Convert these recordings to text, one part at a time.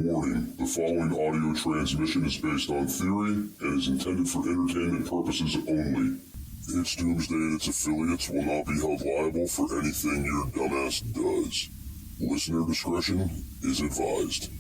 Warning, the following audio transmission is based on theory and is intended for entertainment purposes only. It's Doomsday and its affiliates will not be held liable for anything your dumbass does. Listener discretion is advised.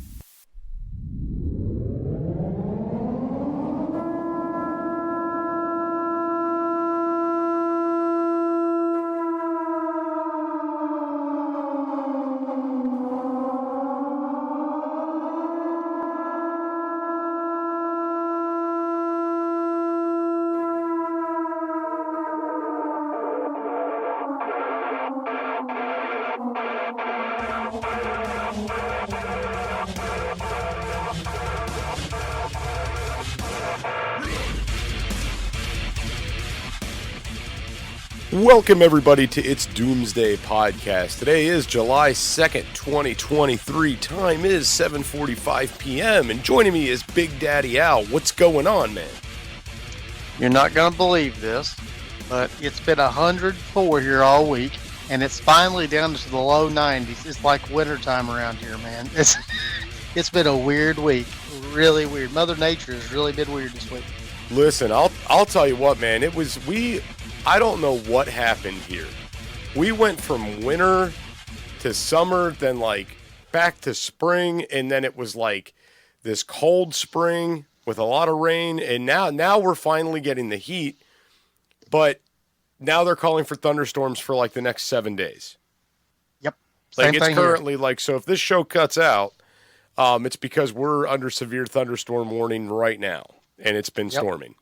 Welcome everybody to It's Doomsday Podcast. Today is July 2nd, 2023. Time is 7:45 p.m. and joining me is Big Daddy Al. What's going on, man? You're not going to believe this, but it's been 104 here all week, and it's finally down to the low 90s. It's like wintertime around here, man. It's been a weird week, really weird. Mother Nature has really been weird this week. Listen, I'll tell you what, man. I don't know what happened here. We went from winter to summer, then like back to spring, and then it was like this cold spring with a lot of rain, and now we're finally getting the heat, but now they're calling for thunderstorms for like the next 7 days. Yep. Like it's currently here. Like, so if this show cuts out, it's because we're under severe thunderstorm warning right now, and it's been storming.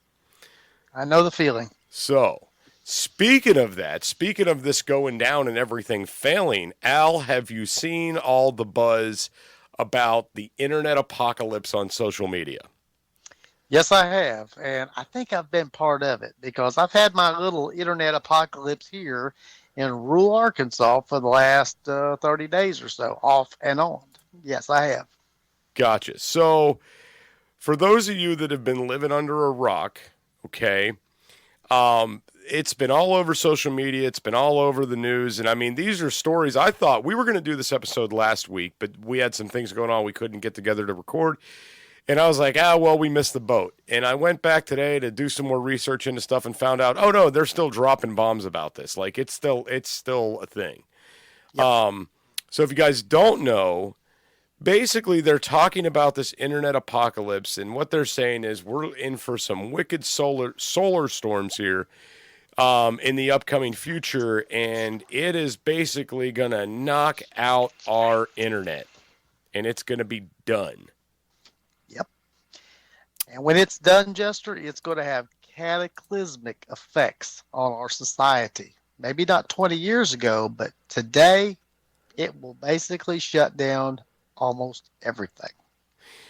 I know the feeling. So, speaking of this going down and everything failing, Al, have you seen all the buzz about the internet apocalypse on social media? Yes, I have, and I think I've been part of it because I've had my little internet apocalypse here in rural Arkansas for the last 30 days or so, off and on. Yes, I have. Gotcha. So, for those of you that have been living under a rock, okay, it's been all over social media. It's been all over the news. And I mean, these are stories. I thought we were going to do this episode last week, but we had some things going on. We couldn't get together to record. And I was like, well, we missed the boat. And I went back today to do some more research into stuff and found out, oh no, they're still dropping bombs about this. Like it's still a thing. Yep. So if you guys don't know, basically they're talking about this internet apocalypse. And what they're saying is we're in for some wicked solar storms here. In the upcoming future, and it is basically going to knock out our internet, and it's going to be done. Yep. And when it's done, Jester, it's going to have cataclysmic effects on our society. Maybe not 20 years ago, but today it will basically shut down almost everything.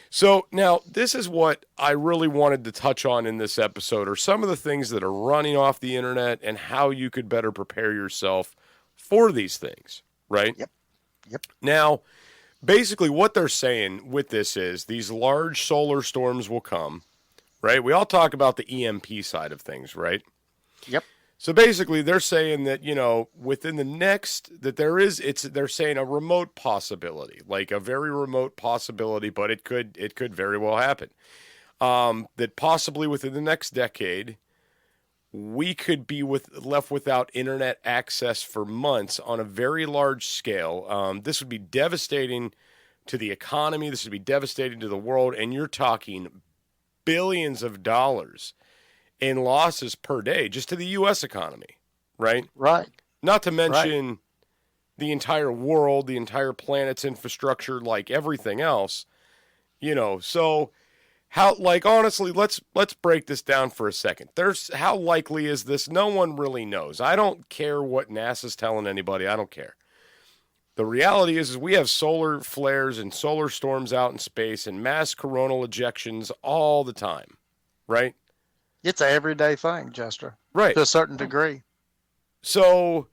So now this is what I really wanted to touch on in this episode, are some of the things that are running off the internet and how you could better prepare yourself for these things, right? Yep. Now, basically what they're saying with this is these large solar storms will come, right? We all talk about the EMP side of things, right? Yep. So basically they're saying that, within the next, they're saying a remote possibility, like a very remote possibility, but it could very well happen. That possibly within the next decade, we could be left without internet access for months on a very large scale. This would be devastating to the economy. This would be devastating to the world. And you're talking billions of dollars in losses per day, just to the U.S. economy, right? Right. Not to mention the entire world, the entire planet's infrastructure, like everything else, So honestly, let's break this down for a second. How likely is this? No one really knows. I don't care what NASA's telling anybody. I don't care. The reality is we have solar flares and solar storms out in space and mass coronal ejections all the time, right? It's an everyday thing, Jester. Right. To a certain degree. So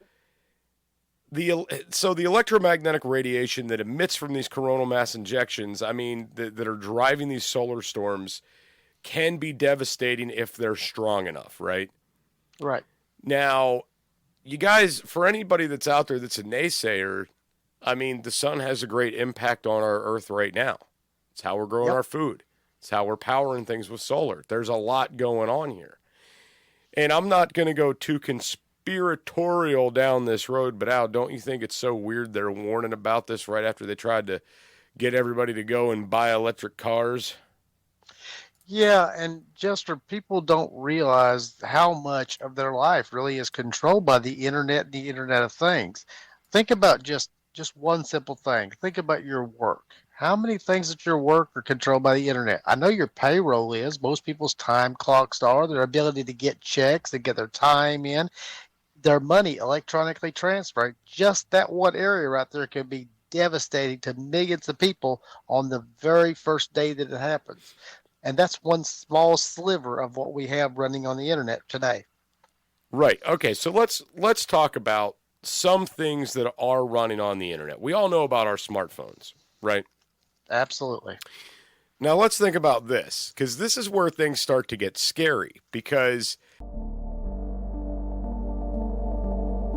the electromagnetic radiation that emits from these coronal mass injections, that are driving these solar storms, can be devastating if they're strong enough, right? Right. Now, you guys, for anybody that's out there that's a naysayer, the sun has a great impact on our Earth right now, It's how we're growing our food. It's how we're powering things with solar. There's a lot going on here. And I'm not going to go too conspiratorial down this road, but Al, don't you think it's so weird they're warning about this right after they tried to get everybody to go and buy electric cars? Yeah, and Jester, people don't realize how much of their life really is controlled by the internet and the Internet of Things. Think about just one simple thing. Think about your work. How many things at your work are controlled by the internet? I know your payroll is. Most people's time clocks are. Their ability to get checks, to get their time in, their money electronically transferred. Just that one area right there can be devastating to millions of people on the very first day that it happens. And that's one small sliver of what we have running on the internet today. Right. Okay, so let's talk about some things that are running on the internet. We all know about our smartphones, right? Absolutely. Now let's think about this, because this is where things start to get scary, because...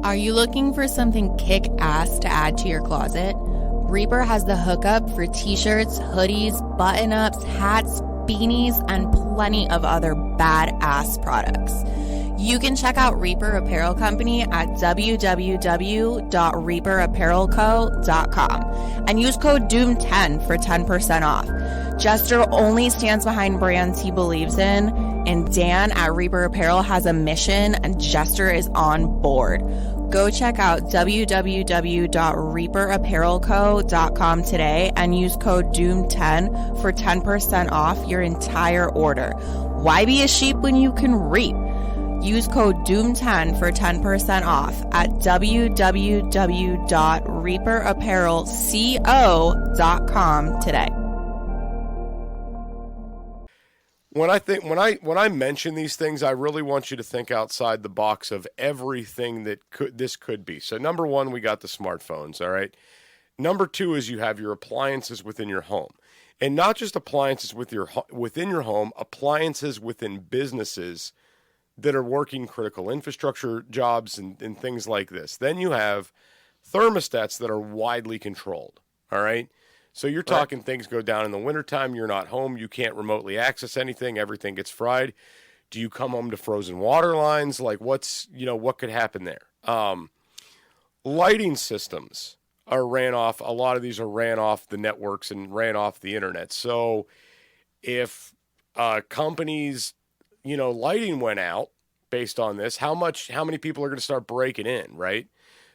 Are you looking for something kick-ass to add to your closet? Reaper has the hookup for t-shirts, hoodies, button-ups, hats, beanies, and plenty of other badass products. You can check out Reaper Apparel Company at www.reaperapparelco.com and use code DOOM10 for 10% off. Jester only stands behind brands he believes in, and Dan at Reaper Apparel has a mission, and Jester is on board. Go check out www.reaperapparelco.com today and use code DOOM10 for 10% off your entire order. Why be a sheep when you can reap? Use code DOOM10 for 10% off at www.reaperapparelco.com today. When I mention these things, I really want you to think outside the box of everything that this could be. So number one, we got the smartphones, all right? Number two is you have your appliances within your home. And not just appliances within your home, appliances within businesses that are working critical infrastructure jobs and things like this. Then you have thermostats that are widely controlled, all right? So you're talking things go down in the wintertime, you're not home, you can't remotely access anything, everything gets fried. Do you come home to frozen water lines? Like what could happen there? Lighting systems are ran off, a lot of these are ran off the networks and ran off the internet. So if companies, lighting went out based on this, how many people are going to start breaking in, right?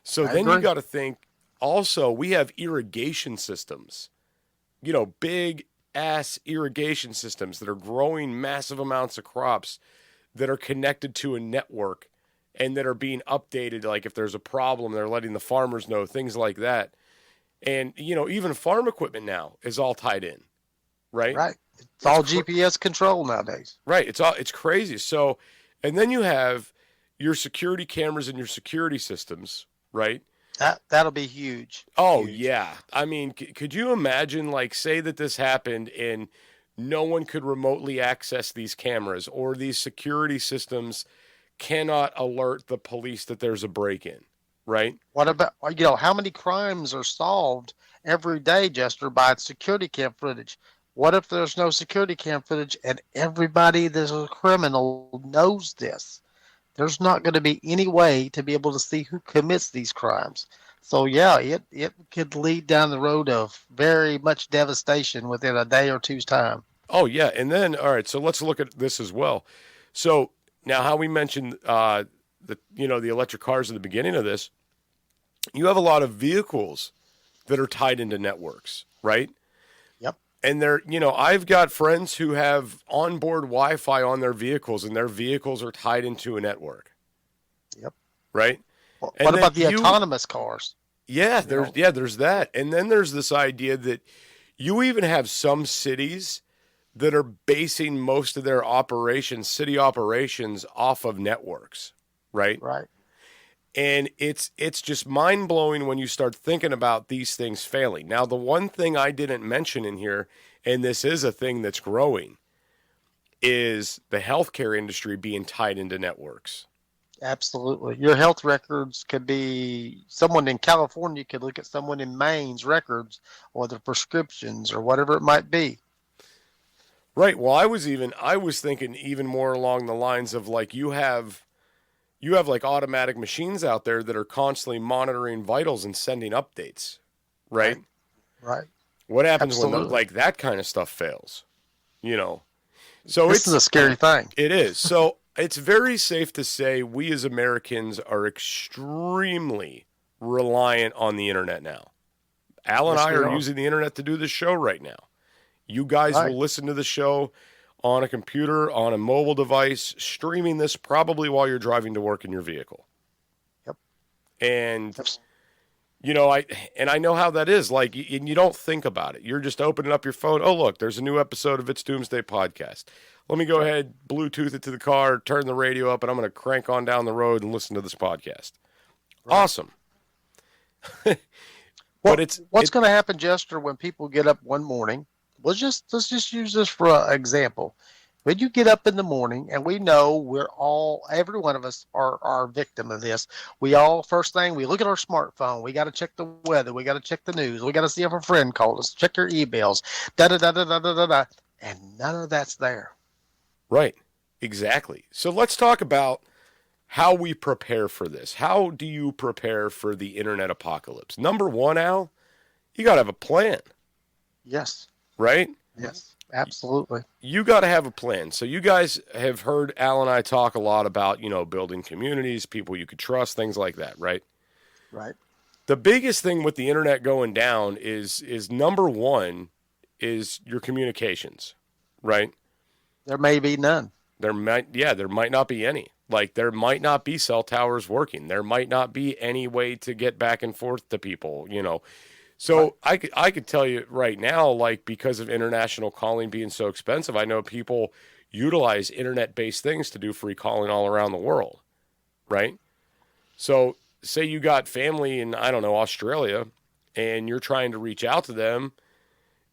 So then you got to think, also, we have irrigation systems, big ass irrigation systems that are growing massive amounts of crops that are connected to a network and that are being updated. Like if there's a problem, they're letting the farmers know, things like that. And, even farm equipment now is all tied in, right? Right. It's all GPS control nowadays. Right. It's crazy. So, and then you have your security cameras and your security systems, right? That'll be huge. Oh, huge. Yeah. I mean, could you imagine, say that this happened and no one could remotely access these cameras, or these security systems cannot alert the police that there's a break-in, right? What about, how many crimes are solved every day, Jester, by security cam footage? What if there's no security cam footage and everybody that's a criminal knows this? There's not going to be any way to be able to see who commits these crimes. So, yeah, it could lead down the road of very much devastation within a day or two's time. Oh, yeah. And then, all right, so let's look at this as well. So now how we mentioned the electric cars at the beginning of this, you have a lot of vehicles that are tied into networks, right? Yep. And I've got friends who have onboard Wi-Fi on their vehicles, and their vehicles are tied into a network. Yep. Right? Well, what about the autonomous cars? Yeah, there's that. And then there's this idea that you even have some cities that are basing most of their city operations off of networks, right? Right. And it's just mind-blowing when you start thinking about these things failing. Now, the one thing I didn't mention in here, and this is a thing that's growing, is the healthcare industry being tied into networks. Absolutely. Your health records could be someone in California could look at someone in Maine's records or their prescriptions or whatever it might be. Right. Well, I was thinking even more along the lines of like you have like automatic machines out there that are constantly monitoring vitals and sending updates, right? Right. What happens Absolutely. when like that kind of stuff fails? You know. So This is a scary thing. It is. So it's very safe to say we as Americans are extremely reliant on the internet now. Al and Yes, I we are are. using the internet to do this show right now. You guys Right. will listen to the show on a computer, on a mobile device, streaming this probably while you're driving to work in your vehicle. Yep. And you know, I know how that is. Like, and you don't think about it. You're just opening up your phone. Oh, look, there's a new episode of It's Doomsday Podcast. Let me go ahead, Bluetooth it to the car, turn the radio up, and I'm going to crank on down the road and listen to this podcast. Right. Awesome. But what's going to happen, Jester, when people get up one morning? Let's just use this for an example. When you get up in the morning, and we know every one of us are a victim of this. We all, first thing, we look at our smartphone. We got to check the weather. We got to check the news. We got to see if a friend called us. Check your emails. Da-da-da-da-da-da-da. And none of that's there. Right. Exactly. So let's talk about how we prepare for this. How do you prepare for the internet apocalypse? Number one, Al, you got to have a plan. Yes. Right? Yes. Absolutely. You got to have a plan. So you guys have heard Al and I talk a lot about, you know, building communities, people you could trust, things like that, right? Right. The biggest thing with the internet going down is number one is your communications, right? There may be none. There might not be any. Like there might not be cell towers working. There might not be any way to get back and forth to people, you know. So I could tell you right now, like because of international calling being so expensive, I know people utilize internet-based things to do free calling all around the world, right? So say you got family in, I don't know, Australia, and you're trying to reach out to them,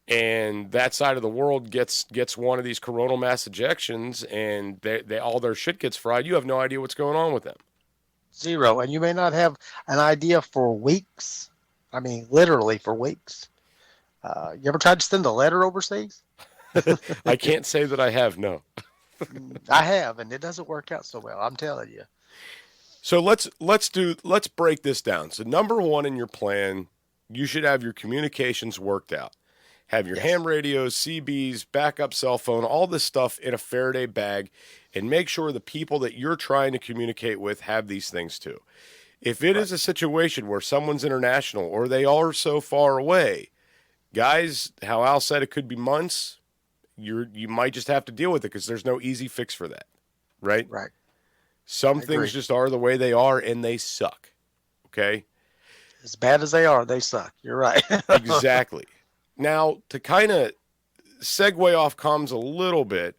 and that side of the world gets one of these coronal mass ejections, and they all their shit gets fried. You have no idea what's going on with them. Zero. And you may not have an idea for weeks. I mean, literally for weeks. You ever tried to send a letter overseas? I can't say that I have, no. I have, and it doesn't work out so well, I'm telling you. So let's break this down. So number one in your plan, you should have your communications worked out. Have your ham radios, CBs, backup cell phone, all this stuff in a Faraday bag, and make sure the people that you're trying to communicate with have these things too. If it is a situation where someone's international or they are so far away, guys, how Al said it could be months, you might just have to deal with it because there's no easy fix for that, right? Right. Some things just are the way they are and they suck, okay? As bad as they are, they suck. You're right. Exactly. Now, to kind of segue off comms a little bit,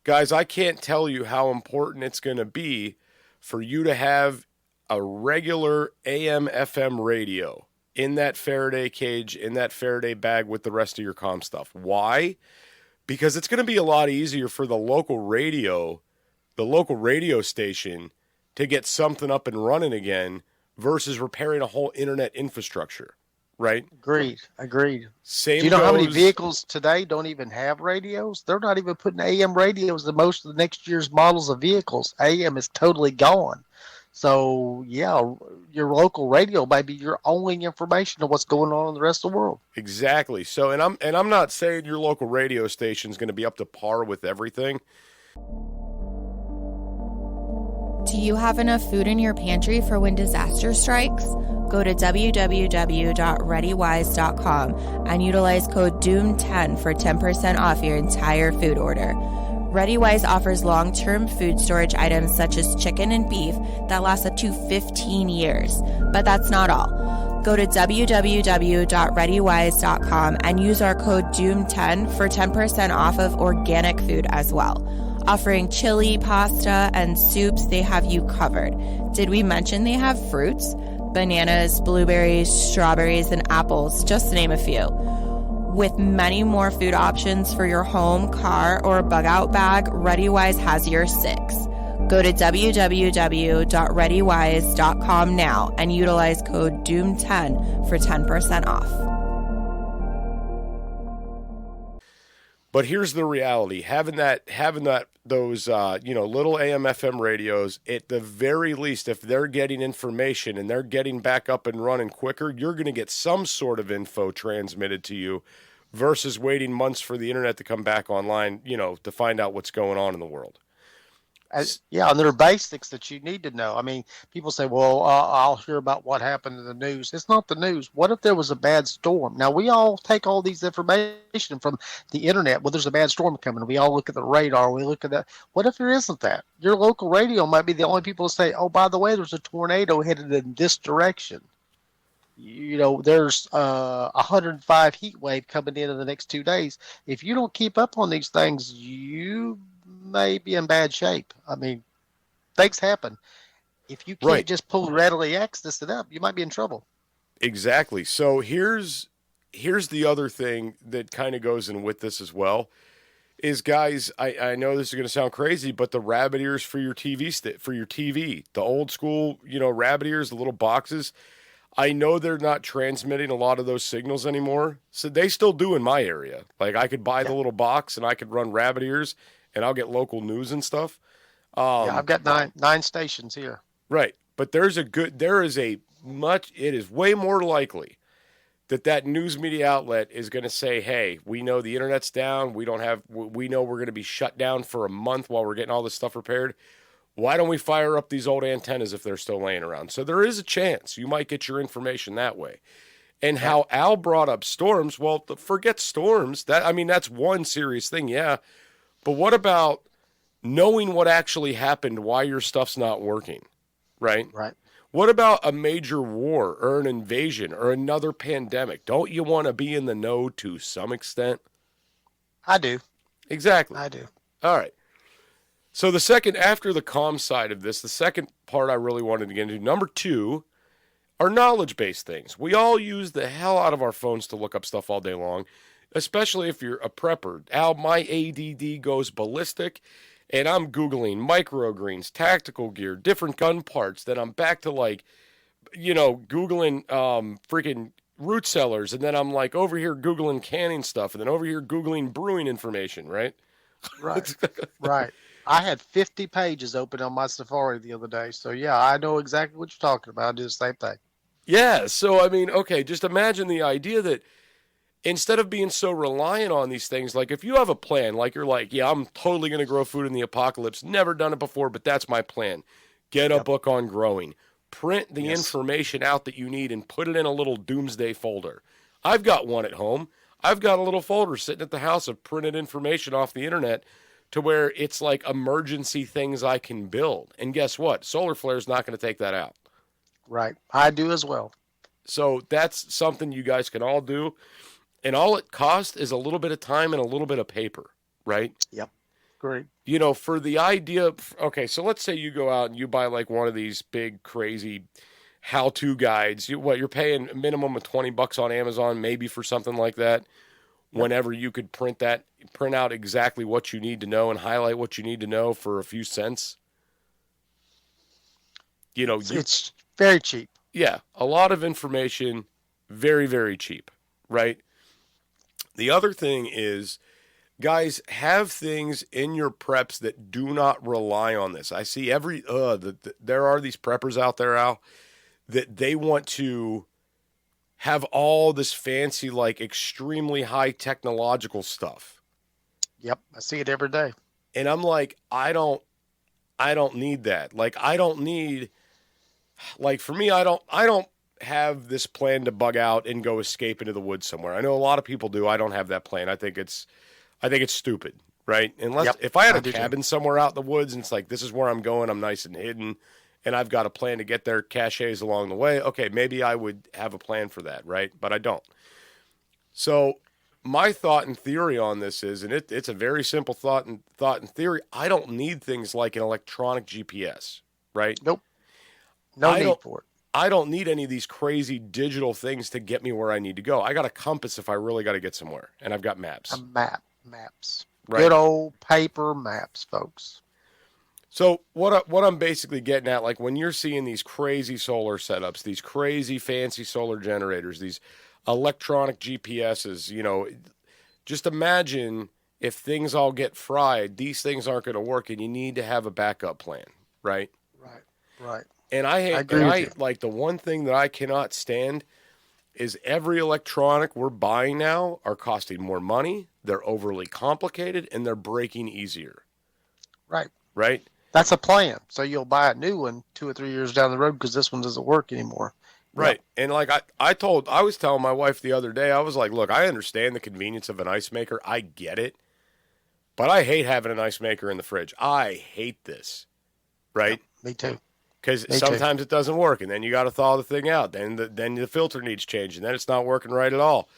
guys, I can't tell you how important it's going to be for you to have a regular AM FM radio in that Faraday cage, in that Faraday bag with the rest of your comm stuff. Why? Because it's going to be a lot easier for the local radio station to get something up and running again versus repairing a whole internet infrastructure, right? Agreed. Same Do you know how many goes- vehicles today don't even have radios? They're not even putting AM radios in most of the next year's models of vehicles. AM is totally gone. So, yeah, your local radio might be your only information of what's going on in the rest of the world. Exactly. So, and I'm not saying your local radio station is going to be up to par with everything. Do you have enough food in your pantry for when disaster strikes? Go to www.readywise.com and utilize code DOOM10 for 10% off your entire food order. ReadyWise offers long-term food storage items such as chicken and beef that last up to 15 years. But that's not all. Go to www.readywise.com and use our code DOOM10 for 10% off of organic food as well. Offering chili, pasta, and soups, they have you covered. Did we mention they have fruits? Bananas, blueberries, strawberries, and apples, just to name a few. With many more food options for your home, car, or bug-out bag, ReadyWise has your six. Go to www.readywise.com now and utilize code DOOM10 for 10% off. But here's the reality: having those little AM/FM radios, at the very least, if they're getting information and they're getting back up and running quicker, you're going to get some sort of info transmitted to you, versus waiting months for the internet to come back online, to find out what's going on in the world. And there are basics that you need to know. I mean, people say, well, I'll hear about what happened in the news. It's not the news. What if there was a bad storm? Now, we all take all these information from the internet. Well, there's a bad storm coming. We all look at the radar. We look at that. What if there isn't that? Your local radio might be the only people to say, oh, by the way, there's a tornado headed in this direction. There's 105 heat wave coming in the next 2 days. If you don't keep up on these things, you may be in bad shape. I mean, things happen. If you can't just pull readily access it up, you might be in trouble. Exactly. So here's the other thing that kind of goes in with this as well, is, guys, I know this is going to sound crazy, but the rabbit ears for your TV, the old school, rabbit ears, the little boxes, I know they're not transmitting a lot of those signals anymore. So they still do in my area. Like, I could buy the little box and I could run rabbit ears and I'll get local news and stuff. I've got nine stations here. Right. But it is way more likely that news media outlet is going to say, hey, we know the internet's down. We know we're going to be shut down for a month while we're getting all this stuff repaired. Why don't we fire up these old antennas if they're still laying around? So there is a chance you might get your information that way. And how Al brought up storms, well, forget storms. That's one serious thing, yeah. But what about knowing what actually happened, why your stuff's not working, right? Right. What about a major war or an invasion or another pandemic? Don't you want to be in the know to some extent? I do. Exactly. I do. All right. So after the comm side of this, the second part I really wanted to get into, number 2, are knowledge-based things. We all use the hell out of our phones to look up stuff all day long, especially if you're a prepper. Al, my ADD goes ballistic, and I'm Googling microgreens, tactical gear, different gun parts. Then I'm back to Googling freaking root cellars, and then I'm over here Googling canning stuff, and then over here Googling brewing information, right? Right. Right. I had 50 pages open on my Safari the other day. So, yeah, I know exactly what you're talking about. I do the same thing. Yeah. So, just imagine the idea that instead of being so reliant on these things, like if you have a plan, I'm totally going to grow food in the apocalypse. Never done it before, but that's my plan. Get a book on growing. Print the information out that you need and put it in a little DoomsDay folder. I've got one at home. I've got a little folder sitting at the house of printed information off the internet, to where it's like emergency things I can build. And guess what? Solar flare is not going to take that out. Right. I do as well. So that's something you guys can all do. And all it costs is a little bit of time and a little bit of paper, right? Yep. Great. For the idea, so let's say you go out and you buy one of these big, crazy how-to guides. You're paying a minimum of $20 on Amazon, maybe, for something like that. Whenever you could print out exactly what you need to know and highlight what you need to know for a few cents. It's very cheap. Yeah, a lot of information, very, very cheap, right? The other thing is, guys, have things in your preps that do not rely on this. I see there are these preppers out there, Al, that they want to have all this fancy, extremely high technological stuff. Yep, I see it every day. And I'm I don't need that. I don't need, for me, I don't have this plan to bug out and go escape into the woods somewhere. I know a lot of people do. I don't have that plan. I think it's stupid, right? Unless if I had a cabin somewhere out in the woods and it's this is where I'm going, I'm nice and hidden, and I've got a plan to get there, caches along the way, okay, maybe I would have a plan for that, right? But I don't. So my thought and theory on this is, and it's a very simple thought and theory, I don't need things like an electronic GPS, right? Nope. No need for it. I don't need any of these crazy digital things to get me where I need to go. I got a compass if I really got to get somewhere, and I've got maps. Maps. Right. Good old paper maps, folks. So what I'm basically getting at, like when you're seeing these crazy solar setups, these crazy fancy solar generators, these electronic GPSs, just imagine if things all get fried, these things aren't going to work, and you need to have a backup plan, right? Right. And I agree with you. like the one thing that I cannot stand is every electronic we're buying now are costing more money, they're overly complicated, and they're breaking easier. Right? That's a plan. So you'll buy a new one 2 or 3 years down the road because this one doesn't work anymore. Right. Yep. And like I was telling my wife the other day, I was like, look, I understand the convenience of an ice maker. I get it. But I hate having an ice maker in the fridge. I hate this. Right? Yep, me too. Because sometimes it doesn't work, and then you got to thaw the thing out. Then the filter needs changing. Then it's not working right at all.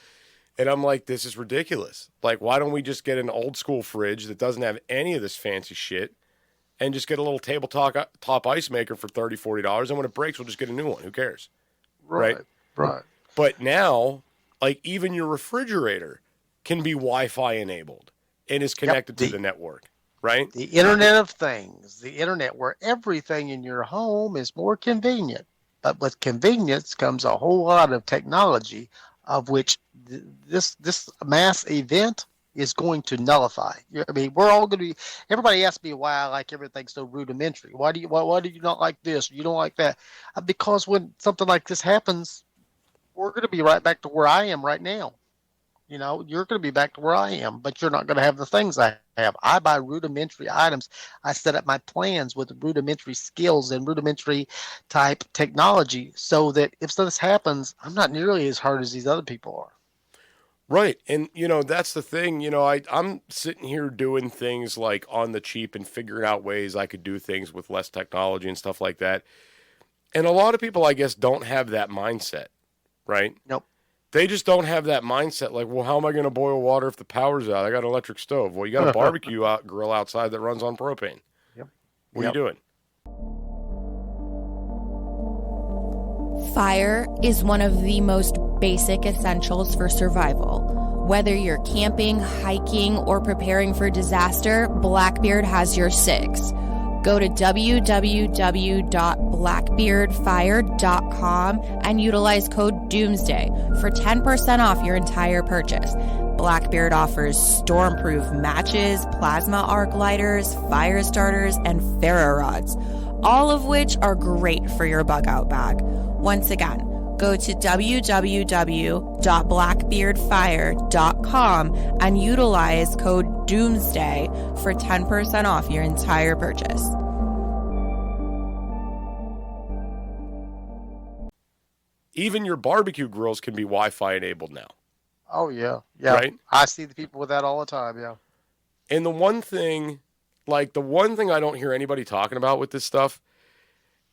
And I'm like, this is ridiculous. Like, why don't we just get an old school fridge that doesn't have any of this fancy shit and just get a little tabletop ice maker for $30, $40, and when it breaks, we'll just get a new one. Who cares? Right. But now, like, even your refrigerator can be Wi-Fi enabled and is connected to the network, right? The Internet of Things, the Internet where everything in your home is more convenient. But with convenience comes a whole lot of technology, of which this mass event is going to nullify. I mean, we're all going to be. Everybody asks me why I like everything so rudimentary. Why do you not like this? Or you don't like that? Because when something like this happens, we're going to be right back to where I am right now. You're going to be back to where I am, but you're not going to have the things I have. I buy rudimentary items. I set up my plans with rudimentary skills and rudimentary type technology so that if this happens, I'm not nearly as hard as these other people are. Right. And, that's the thing. I'm sitting here doing things like on the cheap and figuring out ways I could do things with less technology and stuff like that. And a lot of people, I guess, don't have that mindset, right? Nope. They just don't have that mindset. Like, well, how am I going to boil water if the power's out? I got an electric stove. Well, you got a barbecue grill outside that runs on propane. Yep. What are you doing? Fire is one of the most basic essentials for survival. Whether you're camping, hiking, or preparing for disaster, Blackbeard has your six. Go to www.blackbeardfire.com and utilize code DOOMSDAY for 10% off your entire purchase. Blackbeard offers stormproof matches, plasma arc lighters, fire starters, and ferro rods, all of which are great for your bug out bag. Once again, go to www.blackbeardfire.com and utilize code DOOMSDAY for 10% off your entire purchase. Even your barbecue grills can be Wi-Fi enabled now. Oh, yeah. Right? I see the people with that all the time, yeah. And the one thing I don't hear anybody talking about with this stuff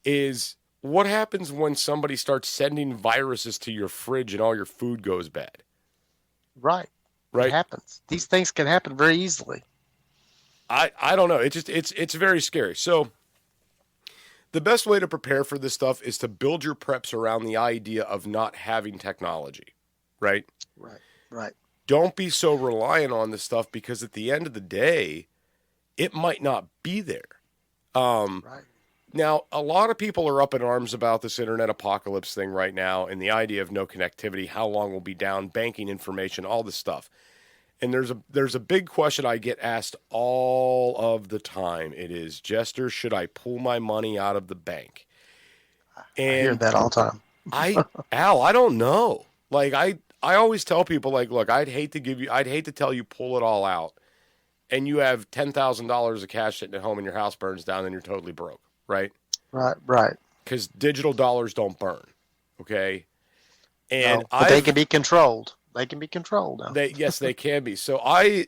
is what happens when somebody starts sending viruses to your fridge and all your food goes bad? Right. It happens. These things can happen very easily. I don't know. It's very scary. So the best way to prepare for this stuff is to build your preps around the idea of not having technology, right? Right. Don't be so reliant on this stuff because at the end of the day, it might not be there. Right. Now, a lot of people are up in arms about this internet apocalypse thing right now and the idea of no connectivity, how long we'll be down, banking information, all this stuff. And there's a big question I get asked all of the time. It is, Jester, should I pull my money out of the bank? And I hear that all the time. Al, I don't know. Like I always tell people, like, look, I'd hate to tell you pull it all out, and you have $10,000 of cash sitting at home and your house burns down and you're totally broke, right? Right. Because digital dollars don't burn, okay? And but they can be controlled. They can be controlled now. Yes, they can be. So I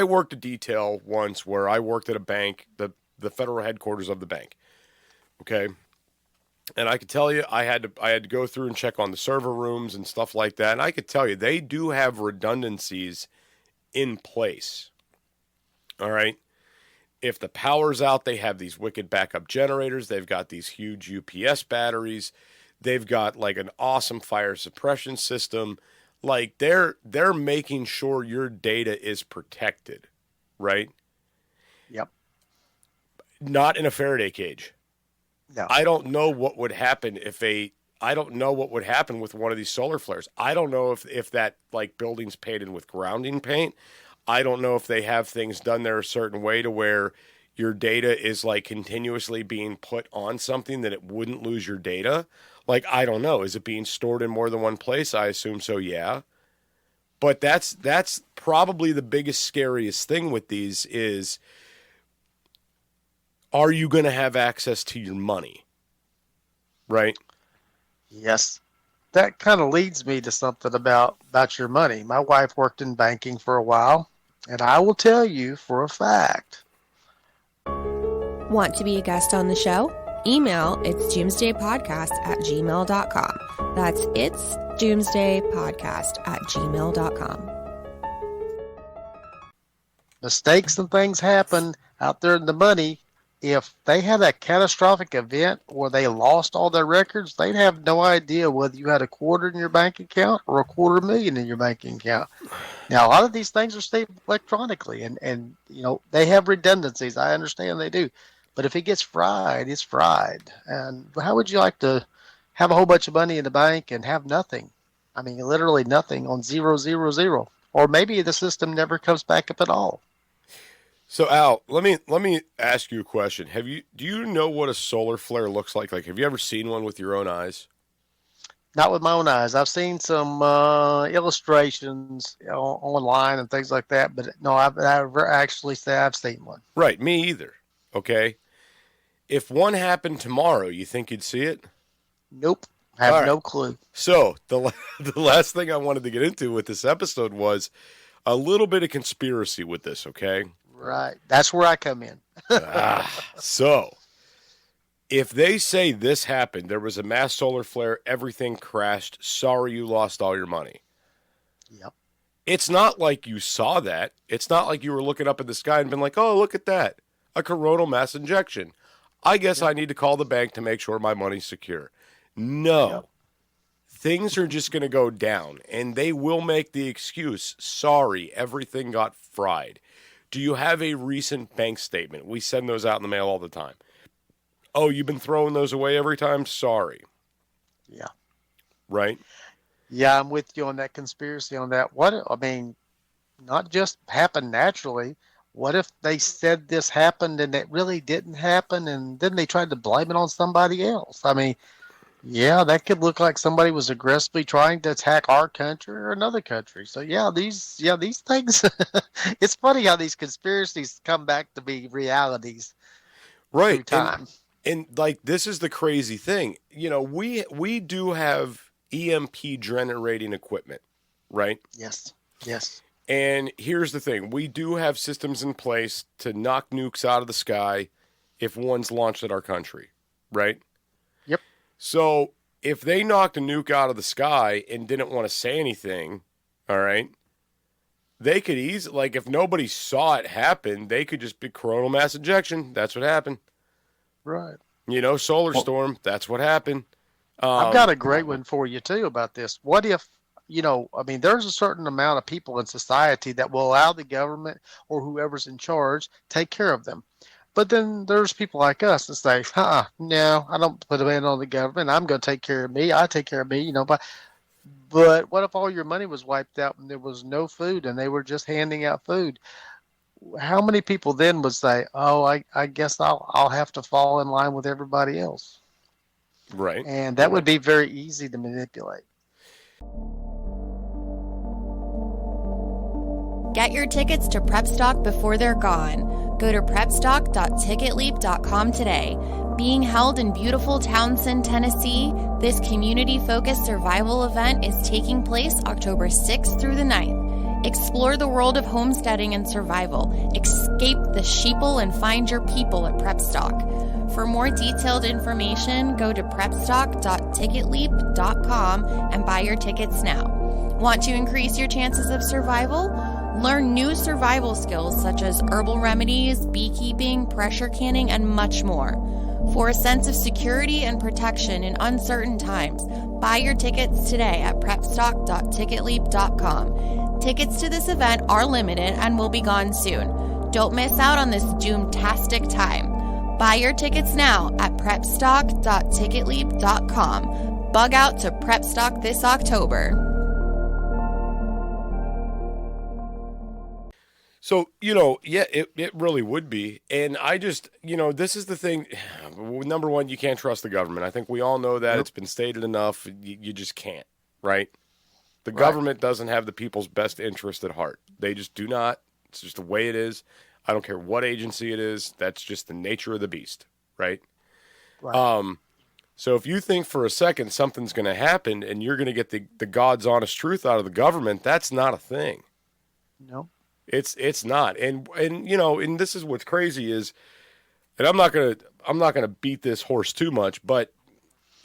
worked a detail once where I worked at a bank, the federal headquarters of the bank, okay? And I could tell you, I had to go through and check on the server rooms and stuff like that. And I could tell you, they do have redundancies in place. All right. If the power's out, they have these wicked backup generators. They've got these huge UPS batteries. They've got like an awesome fire suppression system. Like they're making sure your data is protected, right? Yep. Not in a Faraday cage. No. I don't know what would happen I don't know what would happen with one of these solar flares. I don't know if that like building's painted with grounding paint. I don't know if they have things done there a certain way to where your data is like continuously being put on something that it wouldn't lose your data. Like, I don't know. Is it being stored in more than one place? I assume so, yeah. But that's probably the biggest, scariest thing with these is, are you going to have access to your money? Right? Yes. That kind of leads me to something about your money. My wife worked in banking for a while, and I will tell you for a fact. Want to be a guest on the show? Email itsdoomsdaypodcast@gmail.com. That's itsdoomsdaypodcast@gmail.com. Mistakes and things happen out there in the money. If they had a catastrophic event where they lost all their records, they'd have no idea whether you had a quarter in your bank account or $250,000 in your banking account. Now, a lot of these things are saved electronically, and you know, they have redundancies. I understand they do. But if it gets fried, it's fried. And how would you like to have a whole bunch of money in the bank and have nothing? I mean, literally nothing on 0, 0, 0. Or maybe the system never comes back up at all. So Al, let me ask you a question. Do you know what a solar flare looks like? Like, have you ever seen one with your own eyes? Not with my own eyes. I've seen some illustrations online and things like that, but no, I've never actually said I've seen one. Right, me either. Okay. If one happened tomorrow, you think you'd see it? Nope. I have no clue. So the last thing I wanted to get into with this episode was a little bit of conspiracy with this, okay? Right. That's where I come in. So, if they say this happened, there was a mass solar flare, everything crashed, sorry you lost all your money. Yep. It's not like you saw that. It's not like you were looking up at the sky and been like, oh, look at that. A coronal mass injection. I guess I need to call the bank to make sure my money's secure. No. Yep. Things are just going to go down, and they will make the excuse, sorry, everything got fried. Do you have a recent bank statement? We send those out in the mail all the time. Oh, you've been throwing those away every time? Sorry. Yeah. Right? Yeah, I'm with you on that conspiracy on that. Not just happened naturally. What if they said this happened and it really didn't happen, and then they tried to blame it on somebody else? I mean, yeah, that could look like somebody was aggressively trying to attack our country or another country. So these things, it's funny how these conspiracies come back to be realities. Right. Through time. And like, this is the crazy thing. You know, we do have EMP generating equipment, right? Yes. Yes. And here's the thing. We do have systems in place to knock nukes out of the sky if one's launched at our country, right? Yep. So if they knocked a nuke out of the sky and didn't want to say anything, all right, they could easily, like, if nobody saw it happen, they could just be coronal mass ejection. That's what happened. Right. You know, solar storm. That's what happened. I've got a great one for you, too, about this. What if, there's a certain amount of people in society that will allow the government or whoever's in charge take care of them. But then there's people like us that say, no, I don't put them in on the government. I'm going to take care of me. I take care of me, But what if all your money was wiped out and there was no food and they were just handing out food? How many people then would say, oh, I guess I'll have to fall in line with everybody else? Right. And that would be very easy to manipulate. Get your tickets to PrepStock before they're gone. Go to prepstock.ticketleap.com today. Being held in beautiful Townsend, Tennessee, this community-focused survival event is taking place October 6th through the 9th. Explore the world of homesteading and survival. Escape the sheeple and find your people at PrepStock. For more detailed information, go to prepstock.ticketleap.com and buy your tickets now. Want to increase your chances of survival? Learn new survival skills such as herbal remedies, beekeeping, pressure canning, and much more. For a sense of security and protection in uncertain times, buy your tickets today at prepstock.ticketleap.com. Tickets to this event are limited and will be gone soon. Don't miss out on this doom-tastic time. Buy your tickets now at prepstock.ticketleap.com. Bug out to Prepstock this October. So, yeah, it really would be. And I just, this is the thing. Number one, you can't trust the government. I think we all know that. Yep. It's been stated enough. You just can't, right? The government doesn't have the people's best interest at heart. They just do not. It's just the way it is. I don't care what agency it is. That's just the nature of the beast, right? So if you think for a second something's going to happen and you're going to get the God's honest truth out of the government, that's not a thing. No. It's not. And this is what's crazy is, and I'm not gonna beat this horse too much, but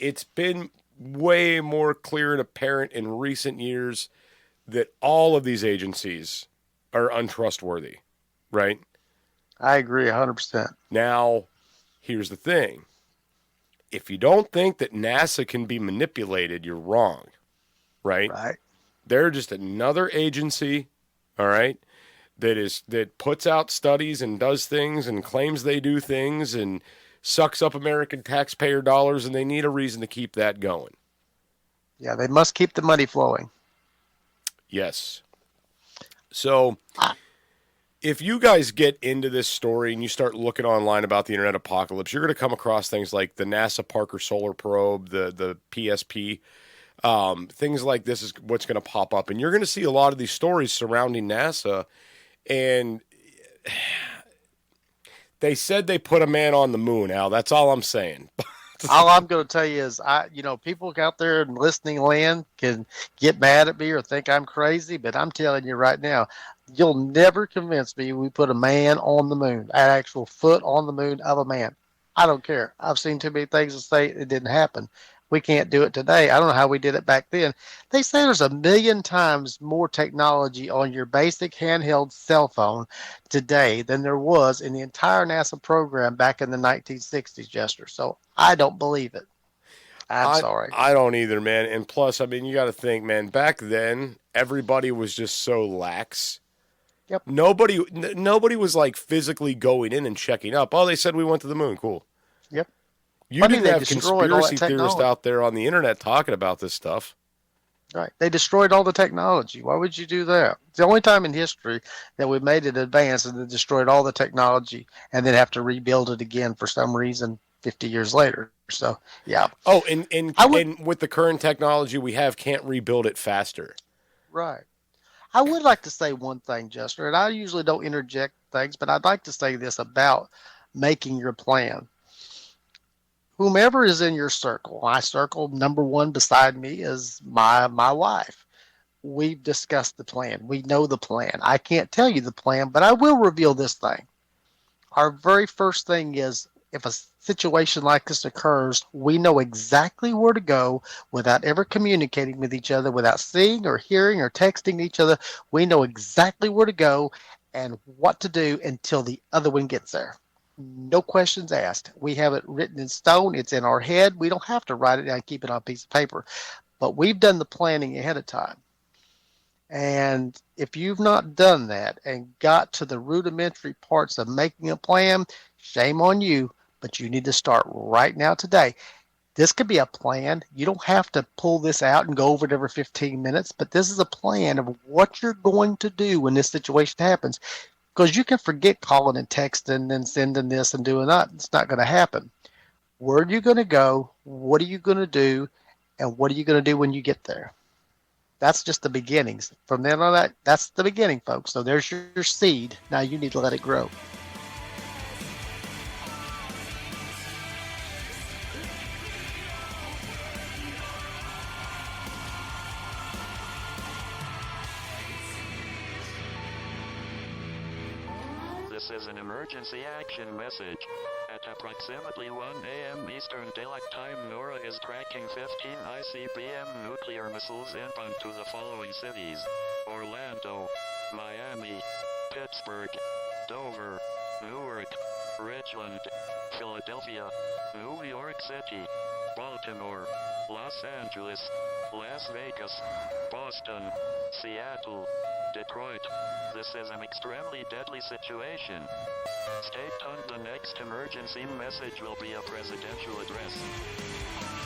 it's been way more clear and apparent in recent years that all of these agencies are untrustworthy, right? I agree 100%. Now, here's the thing. If you don't think that NASA can be manipulated, you're wrong, right? Right. They're just another agency, all right, that puts out studies and does things and claims they do things and sucks up American taxpayer dollars, and they need a reason to keep that going. Yeah, they must keep the money flowing. Yes. So if you guys get into this story and you start looking online about the internet apocalypse, you're going to come across things like the NASA Parker Solar Probe, the PSP, things like this is what's going to pop up. And you're going to see a lot of these stories surrounding NASA. And they said they put a man on the moon, Al. That's all I'm saying. All I'm going to tell you is, people out there in listening land can get mad at me or think I'm crazy, but I'm telling you right now, you'll never convince me we put a man on the moon, an actual foot on the moon of a man. I don't care. I've seen too many things that say it didn't happen. We can't do it today. I don't know how we did it back then. They say there's 1 million times more technology on your basic handheld cell phone today than there was in the entire NASA program back in the 1960s, Jester. So I don't believe it. I'm sorry. I don't either, man. And plus, you got to think, man, back then, everybody was just so lax. Yep. Nobody was like physically going in and checking up. Oh, they said we went to the moon. Cool. Yep. You didn't have conspiracy theorists out there on the internet talking about this stuff. Right. They destroyed all the technology. Why would you do that? It's the only time in history that we made it advance and then destroyed all the technology and then have to rebuild it again for some reason 50 years later. So, yeah. Oh, and with the current technology we have, can't rebuild it faster. Right. I would like to say one thing, Jester, and I usually don't interject things, but I'd like to say this about making your plan. Whomever is in your circle, my circle number one beside me is my wife. We've discussed the plan. We know the plan. I can't tell you the plan, but I will reveal this thing. Our very first thing is, if a situation like this occurs, we know exactly where to go without ever communicating with each other, without seeing or hearing or texting each other. We know exactly where to go and what to do until the other one gets there. No questions asked. We have it written in stone. It's in our head. We don't have to write it down and keep it on a piece of paper. But we've done the planning ahead of time. And if you've not done that and got to the rudimentary parts of making a plan, shame on you, but you need to start right now today. This could be a plan. You don't have to pull this out and go over it every 15 minutes, but this is a plan of what you're going to do when this situation happens. Because you can forget calling and texting and sending this and doing that. It's not going to happen. Where are you going to go? What are you going to do? And what are you going to do when you get there? That's just the beginnings. From then on, that's the beginning, folks. So there's your seed. Now you need to let it grow. This is an emergency action message. At approximately 1 a.m. Eastern Daylight Time, NORAD is tracking 15 ICBM nuclear missiles inbound to the following cities: Orlando, Miami, Pittsburgh, Dover, Newark, Richland, Philadelphia, New York City, Baltimore, Los Angeles, Las Vegas, Boston, Seattle, Detroit. This is an extremely deadly situation. Stay tuned. The next emergency message will be a presidential address.